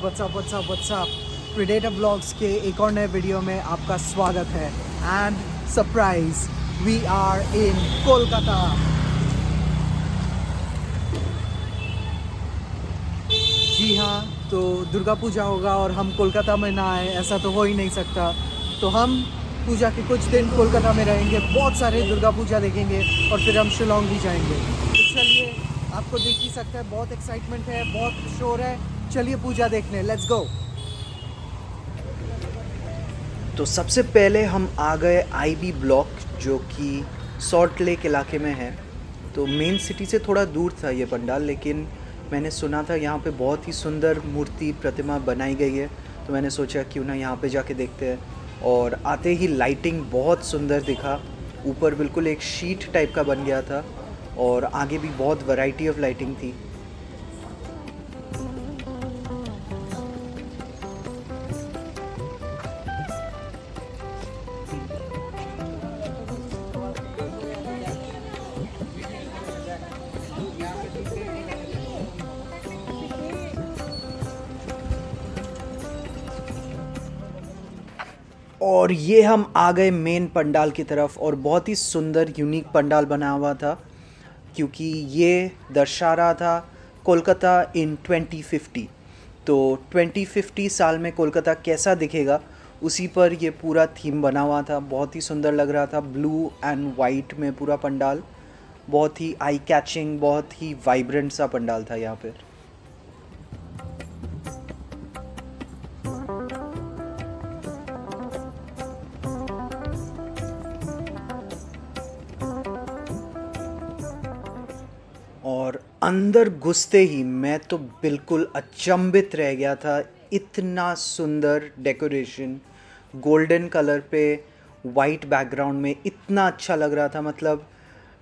What's up predator blogs के एक और नए वीडियो में आपका स्वागत है। And surprise, we are in Kolkata. जी हाँ, तो दुर्गा पूजा होगा और हम कोलकाता में ना आए ऐसा तो हो ही नहीं सकता। तो हम पूजा के कुछ दिन कोलकाता में रहेंगे, बहुत सारे दुर्गा पूजा देखेंगे और फिर हम शिलोंग भी जाएंगे। तो चलिए, आपको देख ही सकते हैं, बहुत एक्साइटमेंट है, बहुत शोर है। चलिए पूजा देखने, लेट्स गो। तो सबसे पहले हम आ गए आईबी ब्लॉक, जो कि सॉल्ट लेक इलाके में है। तो मेन सिटी से थोड़ा दूर था ये पंडाल, लेकिन मैंने सुना था यहाँ पे बहुत ही सुंदर मूर्ति प्रतिमा बनाई गई है। तो मैंने सोचा क्यों ना यहाँ पे जाके देखते हैं। और आते ही लाइटिंग बहुत सुंदर दिखा। ऊपर बिल्कुल एक शीट टाइप का बन गया था और आगे भी बहुत वैरायटी ऑफ लाइटिंग थी। और ये हम आ गए मेन पंडाल की तरफ, और बहुत ही सुंदर यूनिक पंडाल बना हुआ था, क्योंकि ये दर्शा रहा था कोलकाता इन 2050। तो 2050 साल में कोलकाता कैसा दिखेगा, उसी पर ये पूरा थीम बना हुआ था। बहुत ही सुंदर लग रहा था, ब्लू एंड वाइट में पूरा पंडाल। बहुत ही आई कैचिंग, बहुत ही वाइब्रेंट सा पंडाल था यहाँ पर। और अंदर घुसते ही मैं तो बिल्कुल अचंभित रह गया था। इतना सुंदर डेकोरेशन, गोल्डन कलर पे वाइट बैकग्राउंड में, इतना अच्छा लग रहा था। मतलब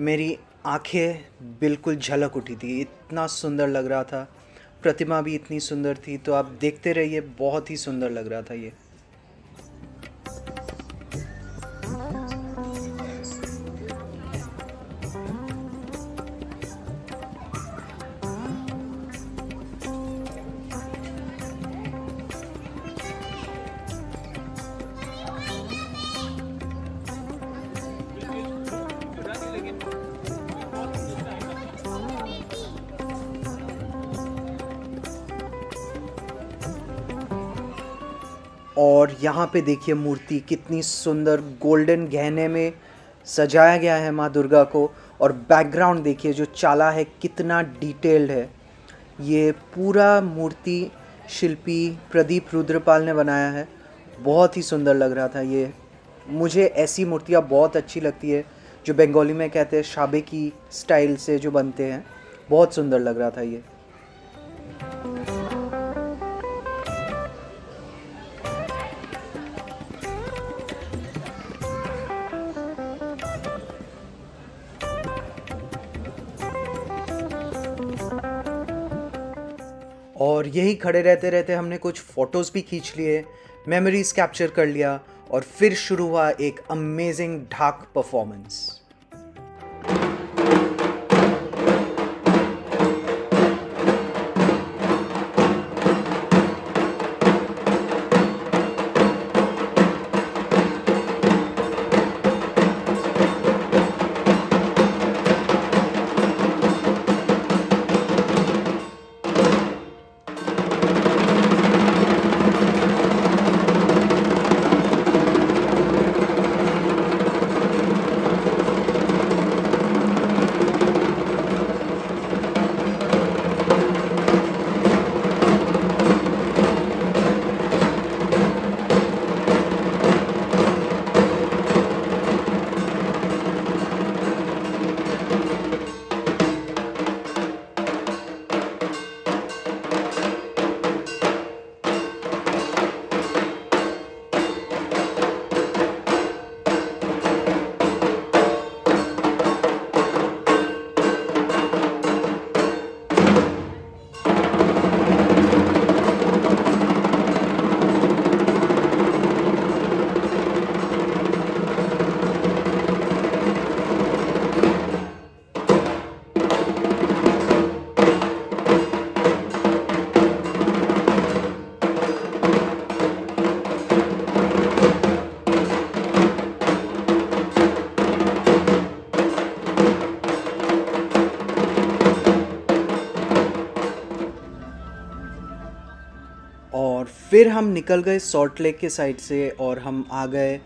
मेरी आंखें बिल्कुल झलक उठी थी, इतना सुंदर लग रहा था। प्रतिमा भी इतनी सुंदर थी। तो आप देखते रहिए, बहुत ही सुंदर लग रहा था ये। और यहाँ पे देखिए मूर्ति कितनी सुंदर गोल्डन गहने में सजाया गया है माँ दुर्गा को। और बैकग्राउंड देखिए, जो चाला है कितना डिटेल्ड है। ये पूरा मूर्ति शिल्पी प्रदीप रुद्रपाल ने बनाया है। बहुत ही सुंदर लग रहा था ये। मुझे ऐसी मूर्तियाँ बहुत अच्छी लगती है, जो बंगाली में कहते हैं शाबे की स्टाइल से जो बनते हैं। बहुत सुंदर लग रहा था ये। और यही खड़े रहते रहते हमने कुछ फ़ोटोज़ भी खींच लिए, मेमोरीज़ कैप्चर कर लिया, और फिर शुरू हुआ एक अमेजिंग ढाक परफॉर्मेंस। और फिर हम निकल गए सॉल्ट लेक के साइड से और हम आ गए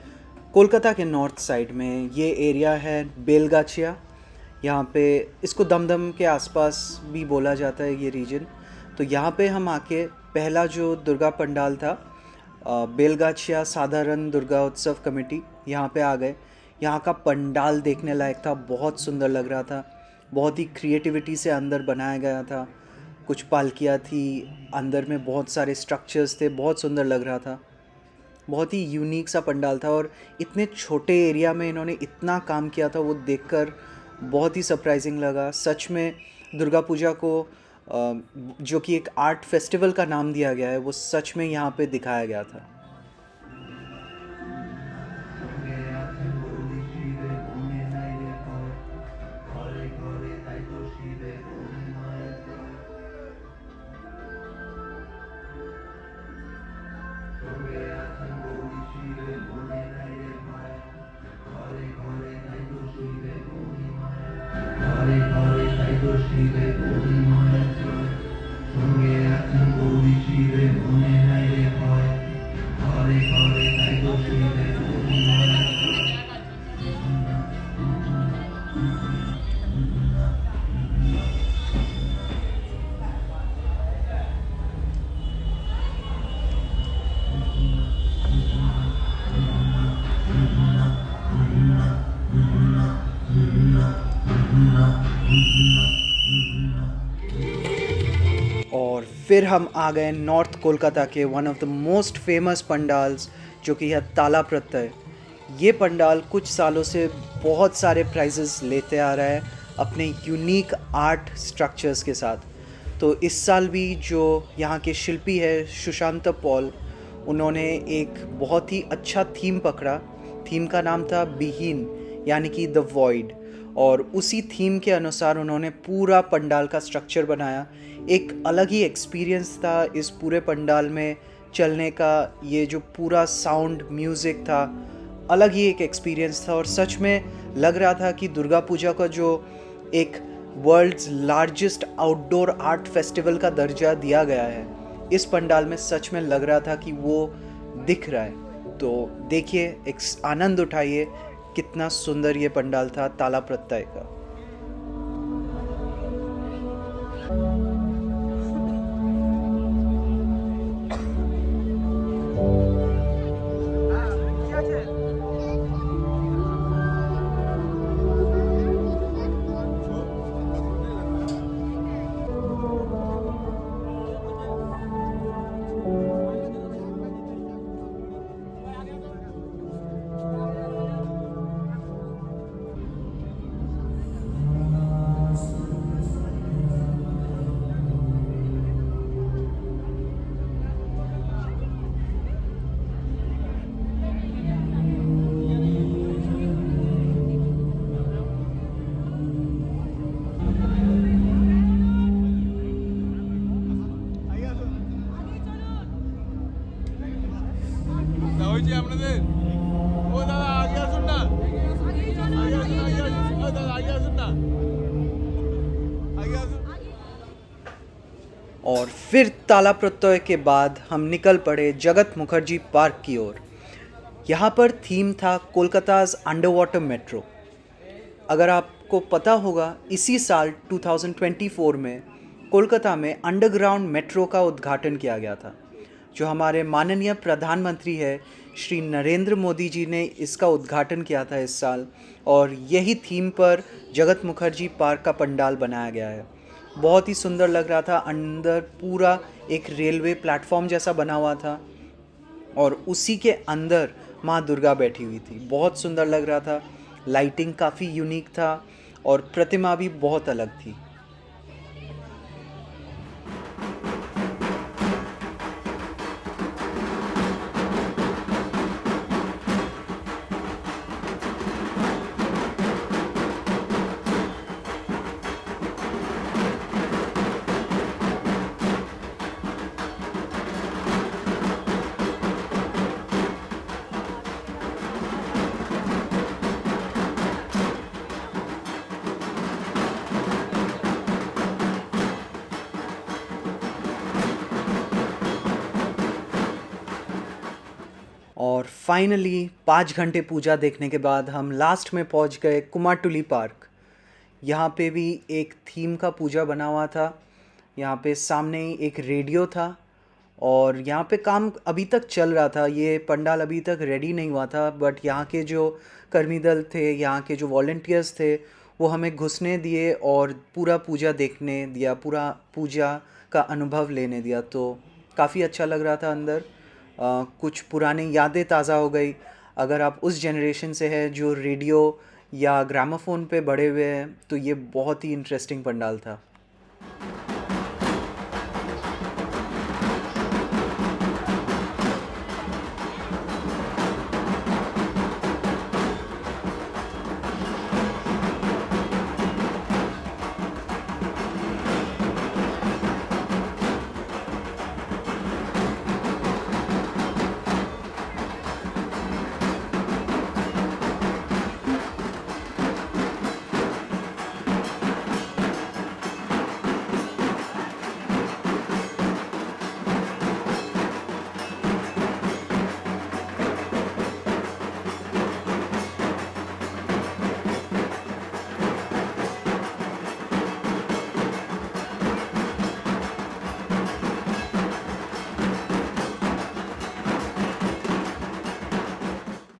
कोलकाता के नॉर्थ साइड में। ये एरिया है बेलगाछिया। यहाँ पे इसको दमदम के आसपास भी बोला जाता है ये रीजन। तो यहाँ पे हम आके पहला जो दुर्गा पंडाल था, बेलगाछिया साधारण दुर्गा उत्सव कमेटी, यहाँ पे आ गए। यहाँ का पंडाल देखने लायक था, बहुत सुंदर लग रहा था, बहुत ही क्रिएटिविटी से अंदर बनाया गया था। कुछ पालकियाँ थी, अंदर में बहुत सारे स्ट्रक्चर्स थे, बहुत सुंदर लग रहा था। बहुत ही यूनिक सा पंडाल था और इतने छोटे एरिया में इन्होंने इतना काम किया था, वो देखकर बहुत ही सरप्राइजिंग लगा। सच में दुर्गा पूजा को जो कि एक आर्ट फेस्टिवल का नाम दिया गया है, वो सच में यहाँ पे दिखाया गया था। और फिर हम आ गए नॉर्थ कोलकाता के one of the most famous pandals, जो कि है ताला प्रत्यय। ये पंडाल कुछ सालों से बहुत सारे प्राइजेस लेते आ रहा है अपने यूनिक आर्ट स्ट्रक्चर्स के साथ। तो इस साल भी जो यहाँ के शिल्पी है सुशांत पॉल, उन्होंने एक बहुत ही अच्छा थीम पकड़ा। थीम का नाम था विहीन, यानी कि द वॉइड। और उसी थीम के अनुसार उन्होंने पूरा पंडाल का स्ट्रक्चर बनाया। एक अलग ही एक्सपीरियंस था इस पूरे पंडाल में चलने का। ये जो पूरा साउंड म्यूज़िक था, अलग ही एक एक्सपीरियंस था और सच में लग रहा था कि दुर्गा पूजा का जो एक world's largest outdoor art festival का दर्जा दिया गया है, इस पंडाल में सच में लग रहा था कि वो दिख रहा है। तो देखिए, एक आनंद उठाइए, कितना सुंदर ये पंडाल था ताला प्रत्यय का। আপনাদের ও দাদা আগে আসুন না, আগে আসুন, আগে আসুন, ও দাদা আগে আসুন না, আগে আসুন। और फिर ताला प्रत्यय के बाद हम निकल पड़े जगत मुखर्जी पार्क की ओर। यहाँ पर थीम था कोलकाताज अंडर वाटर मेट्रो। अगर आपको पता होगा, इसी साल 2024 में कोलकाता में अंडरग्राउंड मेट्रो का उद्घाटन किया गया था। जो हमारे माननीय प्रधानमंत्री है श्री नरेंद्र मोदी जी ने इसका उद्घाटन किया था इस साल, और यही थीम पर जगत मुखर्जी पार्क का पंडाल बनाया गया है। बहुत ही सुंदर लग रहा था। अंदर पूरा एक रेलवे प्लेटफॉर्म जैसा बना हुआ था और उसी के अंदर माँ दुर्गा बैठी हुई थी। बहुत सुंदर लग रहा था। लाइटिंग काफ़ी यूनिक था और प्रतिमा भी बहुत अलग थी। और फाइनली 5 घंटे पूजा देखने के बाद हम लास्ट में पहुंच गए कुमारटुली पार्क। यहाँ पे भी एक थीम का पूजा बना हुआ था। यहाँ पे सामने ही एक रेडियो था और यहाँ पे काम अभी तक चल रहा था। ये पंडाल अभी तक रेडी नहीं हुआ था, बट यहाँ के जो कर्मी दल थे, यहाँ के जो वॉलंटियर्स थे, वो हमें घुसने दिए और पूरा पूजा देखने दिया, पूरा पूजा का अनुभव लेने दिया। तो काफ़ी अच्छा लग रहा था अंदर। कुछ पुरानी यादें ताज़ा हो गई। अगर आप उस जनरेशन से हैं जो रेडियो या ग्रामोफोन पे बड़े हुए हैं, तो ये बहुत ही इंटरेस्टिंग पंडाल था।